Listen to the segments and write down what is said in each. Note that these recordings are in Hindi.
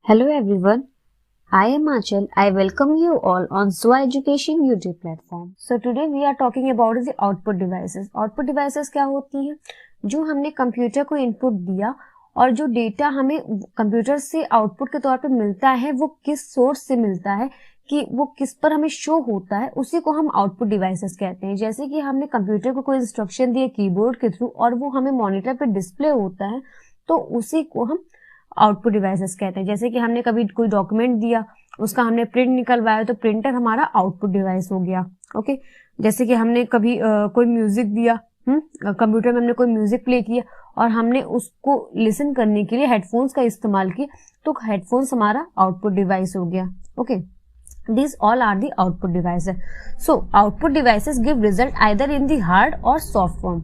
Hello everyone, I am Achal. I welcome you all on SWA Education YouTube platform. So today we are talking about the output devices. Output devices क्या होती हैं? जो हमने कंप्यूटर को इनपुट दिया और जो डेटा हमें कंप्यूटर से आउटपुट के तौर पर मिलता है वो किस सोर्स से मिलता है कि वो किस पर हमें शो होता है, उसी को हम आउटपुट डिवाइसेस कहते हैं। जैसे कि हमने कंप्यूटर को कोई इंस्ट्रक्शन दिया कीबोर्ड के थ्रू और वो हमें मॉनिटर पे डिस्प्ले होता है, तो उसी को हम आउटपुट डिवाइसेस कहते हैं। जैसे कि हमने कभी कोई डॉक्यूमेंट दिया, उसका हमने प्रिंट निकलवाया, तो प्रिंटर हमारा आउटपुट डिवाइस हो गया। ओके, जैसे कि हमने कभी कोई म्यूजिक दिया, कंप्यूटर में हमने कोई म्यूजिक प्ले किया और हमने उसको लिसन करने के लिए हेडफोन्स का इस्तेमाल किया, तो हेडफोन्स हमारा आउटपुट डिवाइस हो गया। Okay, these all are the output devices. So output devices give result either in the hard or soft form.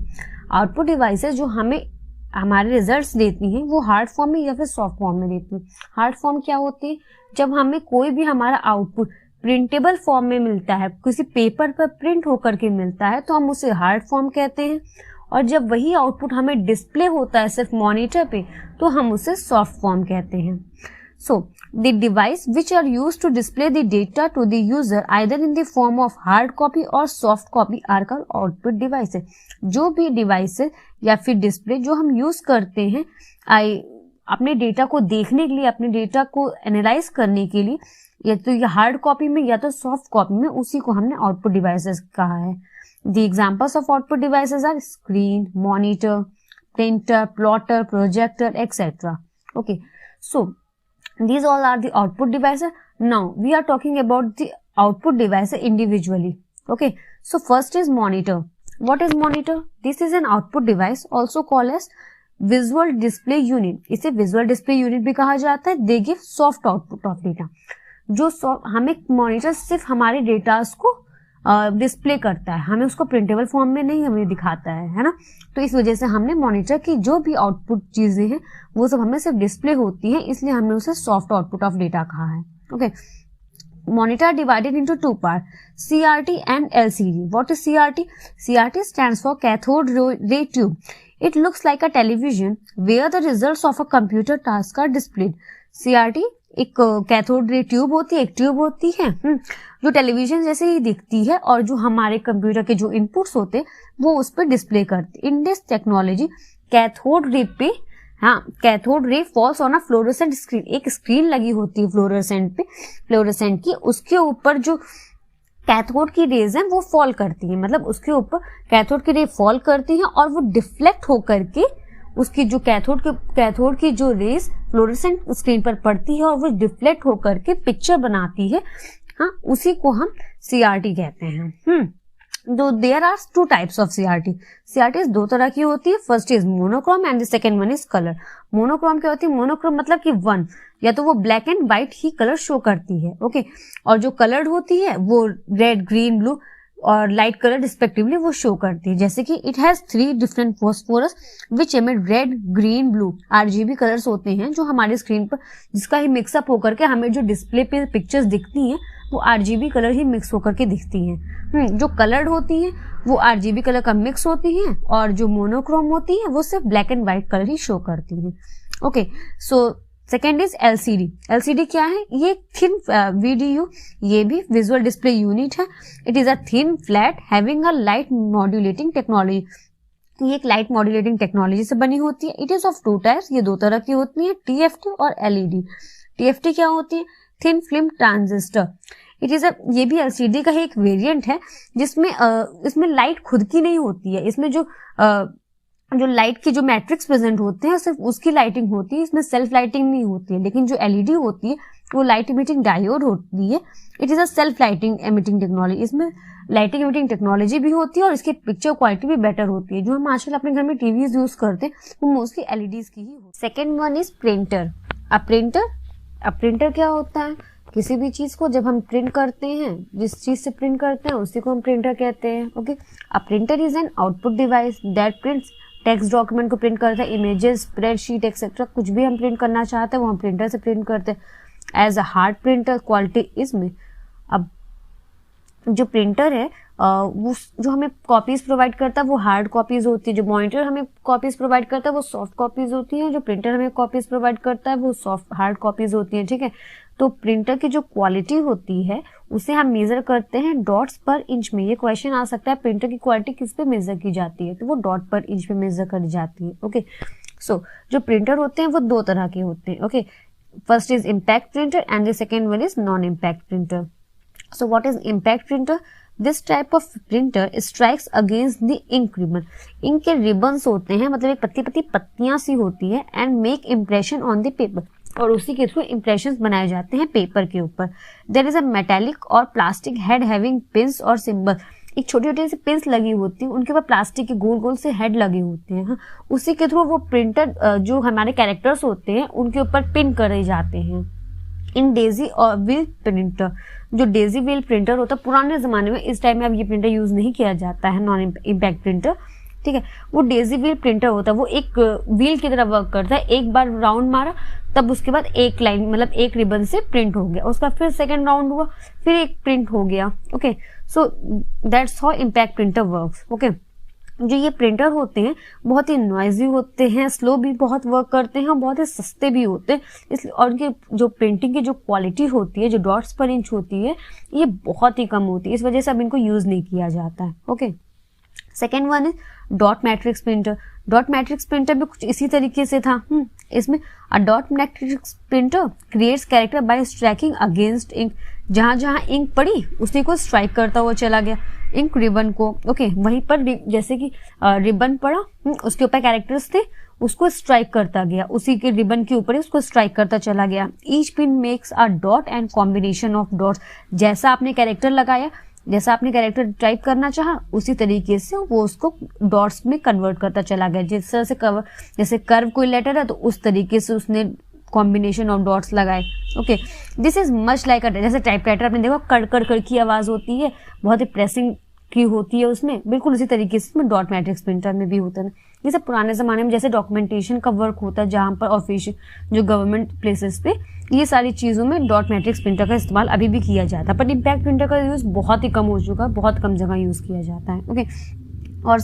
output devices जो हमें हमारे रिजल्ट्स देती हैं वो हार्ड फॉर्म में या फिर सॉफ्ट फॉर्म में देती हैं। हार्ड फॉर्म क्या होती है? जब हमें कोई भी हमारा आउटपुट प्रिंटेबल फॉर्म में मिलता है, किसी पेपर पर प्रिंट होकर के मिलता है, तो हम उसे हार्ड फॉर्म कहते हैं। और जब वही आउटपुट हमें डिस्प्ले होता है सिर्फ मॉनिटर पे, तो हम उसे सॉफ्ट फॉर्म कहते हैं। So, the device which are used to display the data to the user either in the form of hard copy or soft copy are called output devices. जो भी डिवाइसेस या फिर डिस्प्ले जो हम यूज करते हैं अपने डेटा को देखने के लिए, अपने डेटा को एनालाइज करने के लिए, या तो ये हार्ड कॉपी में या तो सॉफ्ट कॉपी में, उसी को हमने आउटपुट डिवाइसेस कहा है। The examples of output devices are screen, monitor, printer, plotter, projector etcetera. Okay, so these all are the output devices. Now we are talking about the output devices individually. Okay, so first is monitor. What is monitor? This is an output device also called as visual display unit. इसे visual display unit भी कहा जाता है। They give soft output of data. जो हमें मॉनिटर सिर्फ हमारे डेटास को डिस्प्ले करता है, हमें उसको प्रिंटेबल फॉर्म में नहीं हमें दिखाता है ना। तो इस वजह से हमने मॉनिटर की जो भी आउटपुट चीजें हैं वो सब हमें सिर्फ डिस्प्ले होती है, इसलिए हमने उसे सॉफ्ट आउटपुट ऑफ डेटा कहा है। Okay, monitor divided into two part, CRT and LCD. What is CRT? CRT stands for cathode ray tube. It looks like a television where the results of a computer task are displayed. CRT एक कैथोड रे ट्यूब होती है, एक ट्यूब होती है जो टेलीविजन जैसे ही दिखती है और जो हमारे कंप्यूटर के जो इनपुट्स होते हैं वो उस पर डिस्प्ले करती है। In this technology cathode ray पे cathode ray falls on a fluorescent screen. एक स्क्रीन लगी होती है फ्लोरोसेंट की, उसके ऊपर जो कैथोड की रेज है वो फॉल करती है, मतलब उसके ऊपर कैथोड की रे फॉल करती है और वो डिफ्लेक्ट होकर के उसकी जो कैथोड की जो रेज फ्लोरोसेंट स्क्रीन पर पड़ती है और वो डिफ्लेक्ट होकर के पिक्चर बनाती है। उसी को हम CRT कहते हैं। तो there are two types of CRT. CRT दो तरह की होती है। First is monochrome and the second one is colour. Monochrome क्या होती है? मोनोक्रोम मतलब कि वन, या तो वो black and white he colour show करती है। ओके, और जो कलर्ड होती है वो रेड, ग्रीन, ब्लू और लाइट कलर रिस्पेक्टिवली वो शो करती है। जैसे कि it has 3 different phosphorus which emit red, green, blue. RGB colours होते हैं जो हमारी स्क्रीन पर, जिसका ही मिक्सअप होकर के हमें जो डिस्प्ले पे पिक्चर्स दिखती हैं वो RGB कलर ही मिक्स होकर के दिखती हैं। जो कलर्ड होती हैं वो RGB कलर का मिक्स होती हैं और जो मोनोक्रोम होती हैं वो सिर्फ black and white colour he show करती हैं। Okay, so second is LCD. LCD क्या है? ये थिन VDU, ये भी विजुअल डिस्प्ले यूनिट है। It is a thin flat having a light modulating technology. ये एक लाइट मॉड्यूलेटिंग टेक्नोलॉजी से बनी होती है। It is of 2 types. ये 2 तरह की होती है, TFT और LED. TFT क्या होती है? Thin film transistor. It is ये भी LCD का ही एक वेरिएंट है जिसमें इसमें लाइट खुद की नहीं होती है। इसमें जो लाइट के जो मैट्रिक्स प्रेजेंट होते हैं सिर्फ उसकी लाइटिंग होती है, इसमें सेल्फ लाइटिंग नहीं होती है। लेकिन जो LED होती है वो लाइट इमिटिंग डायोड होती है। It is a self lighting emitting technology. इसमें लाइटिंग एमिटिंग टेक्नोलॉजी भी होती है और इसकी पिक्चर क्वालिटी भी बेटर होती है। जो हम आजकल अपने घर में टीवीज यूज करते हैं वो मोस्टली LEDs की ही होती है। Second one is printer. अब प्रिंटर क्या होता है? किसी भी चीज को जब हम प्रिंट करते हैं, जिस चीज से प्रिंट करते हैं उसी को हम प्रिंटर कहते हैं। Okay, a printer is an output device that prints text document को प्रिंट करता है, इमेजेस, स्प्रेडशीट एक्सेट्रा, कुछ भी हम प्रिंट करना चाहते हैं वो हम प्रिंटर से प्रिंट करते हैं। As a hard printer quality इसमें अब जो प्रिंटर है वो जो हमें कॉपीज प्रोवाइड करता है वो हार्ड कॉपीज होती है, जो मॉनिटर हमें कॉपीज प्रोवाइड करता है वो सॉफ्ट कॉपीज होती है, जो प्रिंटर हमें कॉपीज प्रोवाइड करता है वो सॉफ्ट हार्ड कॉपीज होती है, ठीक है। तो प्रिंटर की जो क्वालिटी होती है उसे हम मेजर करते हैं डॉट्स पर इंच में। ये क्वेश्चन आ सकता है प्रिंटर की क्वालिटी किस पे मेजर की जाती है, तो वो डॉट पर इंच पे मेजर करी जाती है। ओके, सो जो प्रिंटर होते हैं वो दो तरह के होते हैं। Okay, first is impact printer and the second one is non impact printer. So what is impact printer? This type of printer strikes against the ink ribbon. Ink के ribbons होते हैं, मतलब एक पत्ती पत्ती पत्तियां सी होती है, and make impression on the paper. और उसी के थ्रू impressions बनाए जाते हैं पेपर के ऊपर। There is a metallic और plastic head having pins और symbol. एक छोटी छोटी सी पिंस लगी होती है, उनके ऊपर प्लास्टिक के गोल गोल से हेड लगे होते हैं। हाँ, उसी के थ्रू वो प्रिंटर जो हमारे कैरेक्टर्स होते हैं उनके ऊपर पिन करे जाते हैं। इन डेजी और व्हील प्रिंटर, जो डेजी व्हील प्रिंटर होता है पुराने जमाने में, इस टाइम में अब ये प्रिंटर यूज नहीं किया जाता है, नॉन इम्पैक्ट प्रिंटर, ठीक है। वो डेजी व्हील प्रिंटर होता है, वो एक व्हील की तरह वर्क करता है। एक बार राउंड मारा तब उसके बाद एक लाइन मतलब एक रिबन से प्रिंट हो गया, उसका फिर सेकंड राउंड हुआ फिर एक प्रिंट हो गया। Okay, so that's how impact printer works. Okay, जो ये प्रिंटर होते हैं बहुत ही नॉइजी होते हैं, स्लो भी बहुत वर्क करते हैं और बहुत ही सस्ते भी होते हैं, इसलिए और उनकी जो प्रिंटिंग की जो क्वालिटी होती है, जो डॉट्स पर इंच होती है, ये बहुत ही कम होती है, इस वजह से अब इनको यूज नहीं किया जाता है। Okay, second one is dot matrix printer. Dot matrix printer भी कुछ इसी तरीके से था। इसमें a dot matrix printer creates character by striking against ink. जहां जहां इंक पड़ी उसी को स्ट्राइक करता हुआ चला गया इंक रिबन को। ओके, वहीं पर जैसे कि रिबन पड़ा, उसके ऊपर कैरेक्टर्स थे, उसको स्ट्राइक करता गया, उसी के रिबन के ऊपर उसको स्ट्राइक करता चला गया। Each pin makes a dot and combination of dots. जैसा आपने कैरेक्टर लगाया, जैसा आपने कैरेक्टर टाइप करना चाहा, उसी तरीके से वो उसको डॉट्स में कन्वर्ट करता चला गया। जिस तरह से जैसे कर्व कोई लेटर है तो उस तरीके से उसने कॉम्बिनेशन ऑफ डॉट्स लगाए। Okay, this is much like जैसे टाइपराइटर आपने देखा कड़ कड़ कड़ की आवाज होती है, बहुत ही प्रेसिंग की होती है उसमें, बिल्कुल उसी तरीके से डॉट मैट्रिक्स प्रिंटर में भी होता है। ये सब पुराने जमाने में जैसे डॉक्यूमेंटेशन का वर्क होता है, जहां पर ऑफिशियल जो गवर्नमेंट प्लेसेस पे ये सारी चीजों में डॉट मैट्रिक्स प्रिंटर का इस्तेमाल अभी भी किया जाता है, पर इम्पैक्ट प्रिंटर का यूज बहुत ही कम हो चुका है, बहुत कम जगह यूज किया जाता है। ओके, और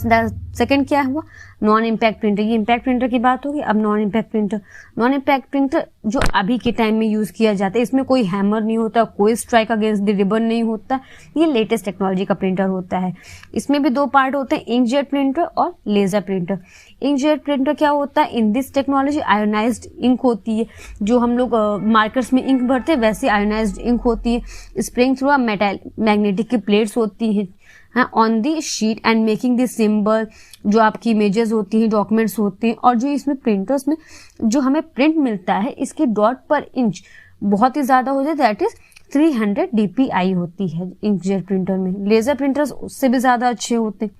सेकंड क्या हुआ, नॉन इम्पैक्ट प्रिंटर। ये इम्पैक्ट प्रिंटर की बात होगी, अब non impact printer. Non impact printer जो अभी के टाइम में यूज किया जाता है, इसमें कोई हैमर नहीं होता, कोई स्ट्राइक अगेंस्ट द रिबन नहीं होता, ये लेटेस्ट टेक्नोलॉजी का प्रिंटर होता है। इसमें भी दो पार्ट होते हैं, इंकजेट प्रिंटर और लेजर प्रिंटर। इंकजेट प्रिंटर क्या होता है, in this technology ionised ink होती है, जो हम लोग मार्कर्स में इंक भरते हैं वैसे आयोनाइज्ड इंक होती है। स्प्रिंग थ्रू मेटल मैग्नेटिक की प्लेट्स होती हैं on the sheet and making the symbol, जो आपकी इमेजेस होती हैं, डॉक्यूमेंट्स होते हैं। और जो इसमें प्रिंटर्स में जो हमें प्रिंट मिलता है, इसके डॉट पर इंच बहुत ही ज्यादा हो जाए, दैट इज 300 DPI होती है इंकजेट प्रिंटर में। लेजर प्रिंटर्स उससे भी ज्यादा अच्छे होते हैं।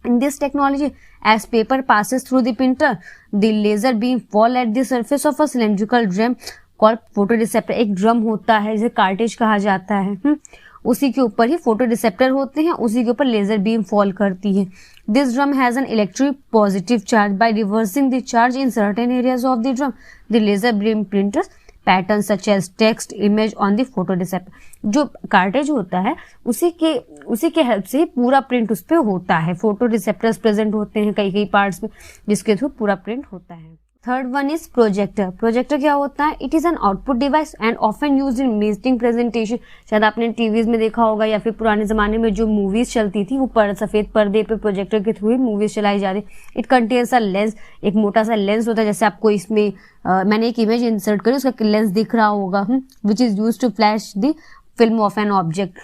In this technology, as paper passes through the printer, the laser beam fall at the surface of a cylindrical drum called photoreceptor। एक ड्रम होता है जिसे कार्टेज कहा जाता है, उसी के ऊपर ही फोटो रिसेप्टर होते हैं, उसी के ऊपर लेजर बीम फॉल करती है। This drum has an electric positive charge. By reversing the charge in certain areas of the drum, the laser beam printers pattern such as text image on the photo receptor. जो कार्टेज होता है उसी के हेल्प से पूरा प्रिंट उस पर होता है। फोटो रिसेप्टर्स प्रेजेंट होते हैं कई कई पार्ट्स में, जिसके थ्रू पूरा प्रिंट होता है। Third one is projector. Projector क्या होता है, it is an output device and often used in meeting presentation. शायद आपने टीवीज में देखा होगा, या फिर पुराने जमाने में जो मूवीज चलती थी वो सफेद पर्दे पे प्रोजेक्टर के थ्रू ही मूवीज चलाई जा रही। इट कंटेन्स अ लेंस, एक मोटा सा लेंस होता है, जैसे आपको इसमें मैंने एक इमेज इंसर्ट करी, उसका लेंस दिख रहा होगा, which is used to flash the film of an object.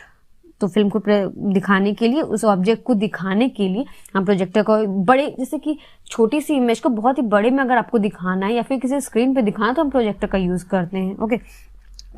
तो फिल्म को दिखाने के लिए, उस ऑब्जेक्ट को दिखाने के लिए हम प्रोजेक्टर को बड़े, जैसे कि छोटी सी इमेज को बहुत ही बड़े में अगर आपको दिखाना है या फिर किसी स्क्रीन पे दिखाना, तो हम प्रोजेक्टर का यूज करते हैं। ओके,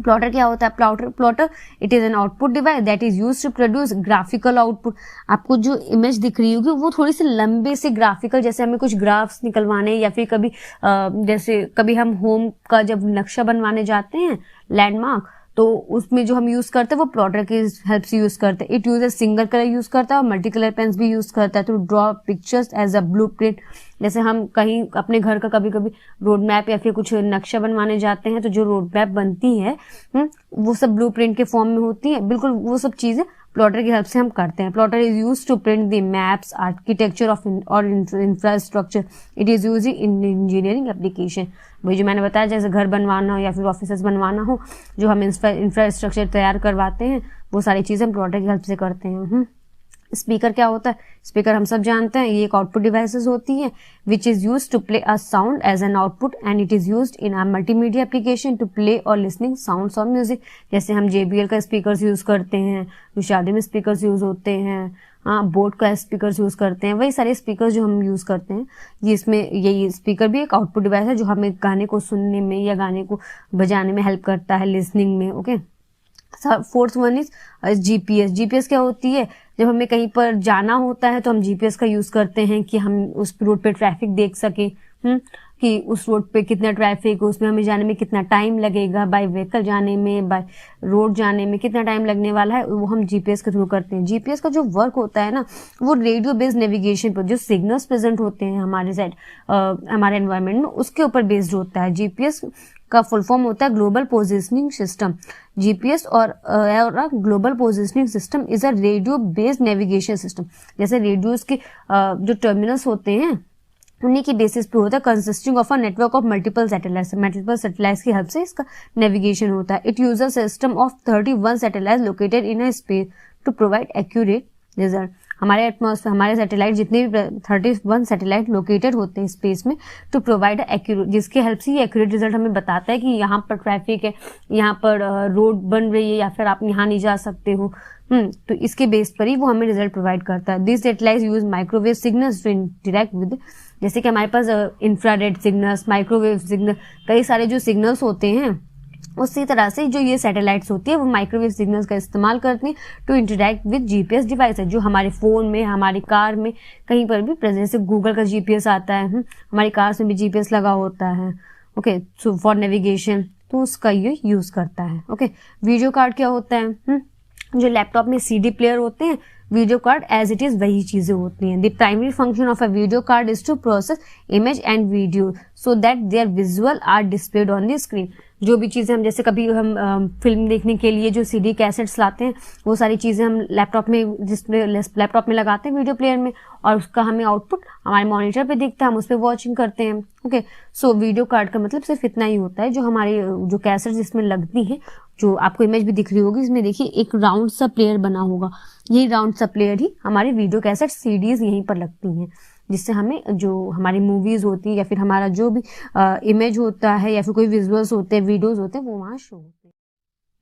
प्लॉटर क्या होता है, plotter it is an output device that is used to produce graphical output. आपको जो इमेज दिख रही होगी वो थोड़ी सी लंबे से ग्राफिकल, जैसे हमें कुछ ग्राफ्स निकलवाने, या फिर कभी जैसे कभी हम होम का जब नक्शा बनवाने जाते हैं, लैंडमार्क, तो उसमें जो हम यूज करते हैं वो प्लॉटर की हेल्प से यूज करते हैं। It uses single colour use करता है और मल्टी कलर पेन्स भी यूज करता है to draw pictures as a blueprint. जैसे हम कहीं अपने घर का कभी कभी रोड मैप या फिर कुछ नक्शा बनवाने जाते हैं, तो जो रोड मैप बनती है वो सब ब्लूप्रिंट के फॉर्म में होती है। बिल्कुल वो सब चीजें प्लॉटर की हेल्प से हम करते हैं। Plotter is use to print the maps, architecture of और infrastructure. It is use in engineering application. वही जो मैंने बताया, जैसे घर बनवाना हो या फिर ऑफिस बनवाना हो, जो हम इंफ्रास्ट्रक्चर तैयार करवाते हैं, वो सारी चीजें हम प्लॉटर की हेल्प से करते हैं। स्पीकर क्या होता है? स्पीकर हम सब जानते हैं, ये एक आउटपुट डिवाइसेस होती है which is use to play a sound as an output and it is use in a multimedia application to play और लिसनिंग साउंड्स और म्यूजिक। जैसे हम JBL का स्पीकर यूज करते हैं, जो शादी में स्पीकर यूज होते हैं, बोट का स्पीकर यूज करते हैं, वही सारे स्पीकर जो हम यूज करते हैं। ये इसमें ये स्पीकर भी एक आउटपुट डिवाइस है जो हमें गाने को सुनने में या गाने को बजाने में हेल्प करता है, लिसनिंग में। Okay, fourth one is GPS। GPS क्या होती है? जब हमें कहीं पर जाना होता है तो हम GPS का यूज करते हैं कि हम उस रोड पे ट्रैफिक देख सके, कि उस रोड पे कितना ट्रैफिक, उसमें हमें जाने में कितना टाइम लगेगा, बाय व्हीकल जाने में, बाय रोड जाने में कितना टाइम लगने वाला है, वो हम GPS के थ्रू करते हैं। GPS का जो वर्क होता है ना, वो रेडियो बेस्ड नेविगेशन पर जो सिग्नल्स प्रेजेंट होते हैं हमारे साइड हमारे एनवायरमेंट में, उसके ऊपर बेस्ड होता है। GPS का फुल फॉर्म होता है ग्लोबल पोजिशनिंग सिस्टम। GPS और global positioning system is a radio based navigation system. जैसे रेडियोस के जो टर्मिनल्स होते हैं उन्हीं की बेसिस पे होता है, consisting of a network of multiple satellites की हेल्प से इसका नेविगेशन होता है। It use a system of 31 satellite located in a space to provide accurate result. हमारे एटमॉस्फेयर, हमारे सैटेलाइट जितने भी 31 सैटेलाइट लोकेटेड होते हैं स्पेस में टू प्रोवाइड एक्यूरेट, जिसके हेल्प से ये एक्यूरेट रिजल्ट हमें बताता है कि यहाँ पर ट्रैफिक है, यहाँ पर रोड बन रही है, या फिर आप यहाँ नहीं जा सकते हो। तो इसके बेस पर ही वो हमें रिजल्ट प्रोवाइड करता है। This satellite use microwave signals to interact with, जैसे कि हमारे पास इंफ्रारेड सिग्नल्स, माइक्रोवेव सिग्नल, कई सारे जो सिग्नल्स होते हैं, उसी तरह से जो ये सैटेलाइट्स होती है वो माइक्रोवेव सिग्नल्स का इस्तेमाल करती हैं to interact with GPS device है, जो हमारे फोन में, हमारी कार में कहीं पर भी प्रेजेंट, जैसे गूगल का GPS आता है, हमारी कार में भी GPS लगा होता है। ओके, सो फॉर नेविगेशन, तो उसका ये यूज करता है। ओके, वीडियो कार्ड क्या होता है? जो लैपटॉप में CD प्लेयर होते हैं, video card as it is वही चीजें होती हैं। The primary function of a video card is to process image and video so that their visual are displayed on the screen. जो भी चीजें हम, जैसे कभी हम फिल्म देखने के लिए जो CD कैसेट्स लाते हैं, वो सारी चीजें हम लैपटॉप में डिस्प्ले लैपटॉप में लगाते हैं वीडियो प्लेयर में, और उसका हमें आउटपुट हमारे मॉनिटर पे दिखता है, हम उस पर वॉचिंग करते हैं। ओके, सो वीडियो कार्ड का मतलब सिर्फ इतना ही होता है, जो हमारी जो कैसेट्स इसमें लगती है, जो आपको इमेज भी दिख रही होगी, इसमें देखिए एक राउंड सा प्लेयर बना होगा, यही राउंड सा प्लेयर ही हमारी वीडियो कैसेट CDs यहीं पर लगती हैं, जिससे हमें जो हमारी मूवीज होती है या फिर हमारा जो भी इमेज होता है या फिर कोई विजुअल्स होते हैं, वीडियोस होते हैं, वो वहाँ शो होते हैं।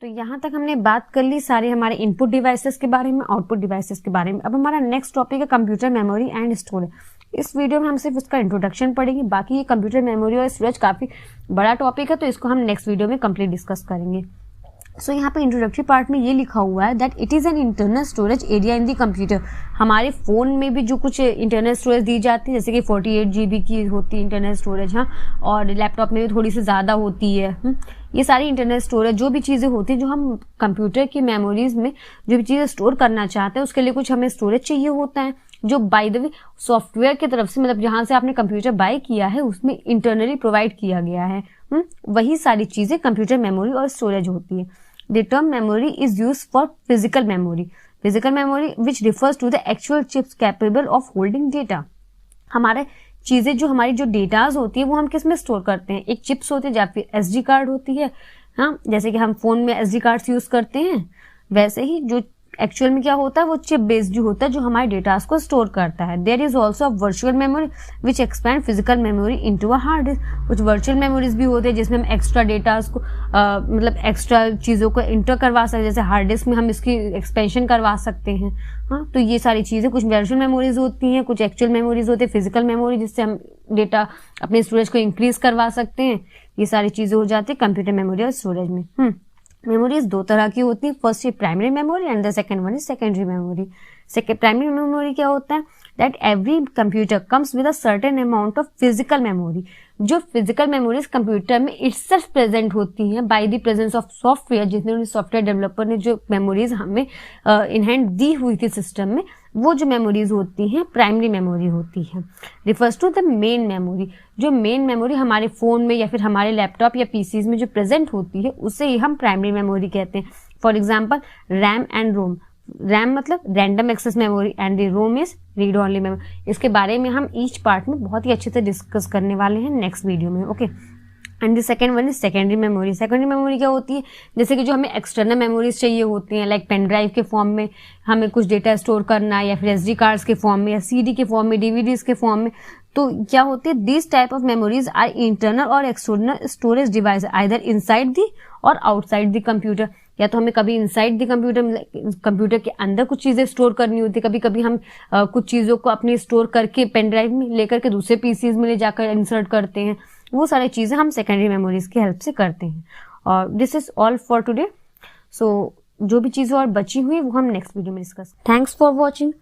तो यहाँ तक हमने बात कर ली सारे हमारे इनपुट डिवाइसेस के बारे में, आउटपुट डिवाइसेस के बारे में। अब हमारा नेक्स्ट टॉपिक है कंप्यूटर मेमोरी एंड स्टोरेज। इस वीडियो में हम सिर्फ उसका इंट्रोडक्शन पढ़ेंगे, बाकी ये कंप्यूटर मेमोरी और स्टोरेज काफी बड़ा टॉपिक है, तो इसको हम नेक्स्ट वीडियो में कंप्लीट डिस्कस करेंगे। सो यहाँ पे इंट्रोडक्टरी पार्ट में ये लिखा हुआ है that it is an internal storage area in the computer. हमारे फोन में भी जो कुछ इंटरनल स्टोरेज दी जाती है, जैसे कि 48 GB की होती है इंटरनल स्टोरेज, और लैपटॉप में भी थोड़ी सी ज्यादा होती है। ये सारी इंटरनल स्टोरेज जो भी चीजें होती है, जो हम कंप्यूटर की मेमोरीज में जो भी चीजें स्टोर करना चाहते हैं, उसके लिए कुछ हमें स्टोरेज चाहिए होता है, जो बाय द वे सॉफ्टवेयर की तरफ से, मतलब जहां से आपने कंप्यूटर बाय किया है उसमें इंटरनली प्रोवाइड किया गया है। वही सारी चीजें कंप्यूटर मेमोरी और स्टोरेज होती है। The term memory is used for physical memory which refers to the actual chips capable of holding data। हमारे चीजें जो हमारी जो डेटाज होती है वो हम किस में स्टोर करते हैं? एक चिप्स होती है या फिर SD कार्ड होती है। जैसे कि हम फोन में SD कार्ड्स यूज करते हैं, वैसे ही जो एक्चुअल में क्या होता है, वो चिप बेस्ड जो होता है, जो हमारे डेटास को स्टोर करता है। There is also a virtual memory which expand physical memory into a hard disk. कुछ वर्चुअल मेमोरीज भी होते हैं जिसमें हम एक्स्ट्रा डेटास को मतलब एक्स्ट्रा चीजों को इंटर करवा सकते हैं, जैसे हार्ड डिस्क में हम इसकी एक्सपेंशन करवा सकते हैं। तो ये सारी चीजें कुछ वर्चुअल मेमोरीज होती हैं, कुछ एक्चुअल मेमोरीज होती है, फिजिकल मेमोरी जिससे हम डेटा अपने स्टोरेज को इंक्रीज करवा सकते हैं। ये सारी चीजें हो जाती है कंप्यूटर मेमोरी और स्टोरेज में। मेमोरीज दो तरह की होती है, फर्स्ट है primary memory and the second one is secondary memory. Primary memory क्या होता है? That every computer comes with a certain amount of physical memory. जो फिजिकल मेमोरीज कंप्यूटर में इटसेल्फ प्रेजेंट होती हैं by the presence of software, जिसने सॉफ्टवेयर डेवलपर ने जो मेमोरीज हमें इन हैंड दी हुई थी सिस्टम में, वो जो मेमोरीज होती हैं प्राइमरी मेमोरी होती है। Refers to the main memory. जो मेन मेमोरी हमारे फोन में या फिर हमारे लैपटॉप या पीसीज में जो प्रेजेंट होती है, उसे ही हम प्राइमरी मेमोरी कहते हैं। For example RAM and ROM. RAM मतलब random access memory and the ROM is read only memory. इसके बारे में हम ईच पार्ट में बहुत ही अच्छे से डिस्कस करने वाले हैं नेक्स्ट वीडियो में। Okay, and the second one is secondary memory. Secondary memory क्या होती है, जैसे कि जो हमें एक्सटर्नल मेमोरीज चाहिए होती हैं, लाइक पेन ड्राइव के फॉर्म में हमें कुछ डेटा स्टोर करना है, या फिर एसडी कार्ड्स के फॉर्म में, या सीडी के फॉर्म में, डीवीडीज के फॉर्म में। तो क्या होती है, this type of memories are internal or external storage device either inside the or outside the computer. या तो हमें कभी इनसाइड द कंप्यूटर के अंदर कुछ चीजें स्टोर करनी होती है, कभी कभी हम कुछ चीजों को अपनी स्टोर करके पेन ड्राइव में लेकर के दूसरे पीसीज में ले जाकर इंसर्ट करते हैं। वो सारी चीजें हम सेकेंडरी मेमोरीज की हेल्प से करते हैं। और this is all for today. So जो भी चीजें और बची हुई वो हम नेक्स्ट वीडियो में discuss. Thanks for watching.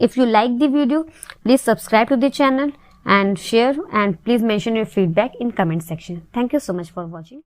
If you like the video, please subscribe to the channel and share, and please mention your feedback in comment section. Thank you so much for watching.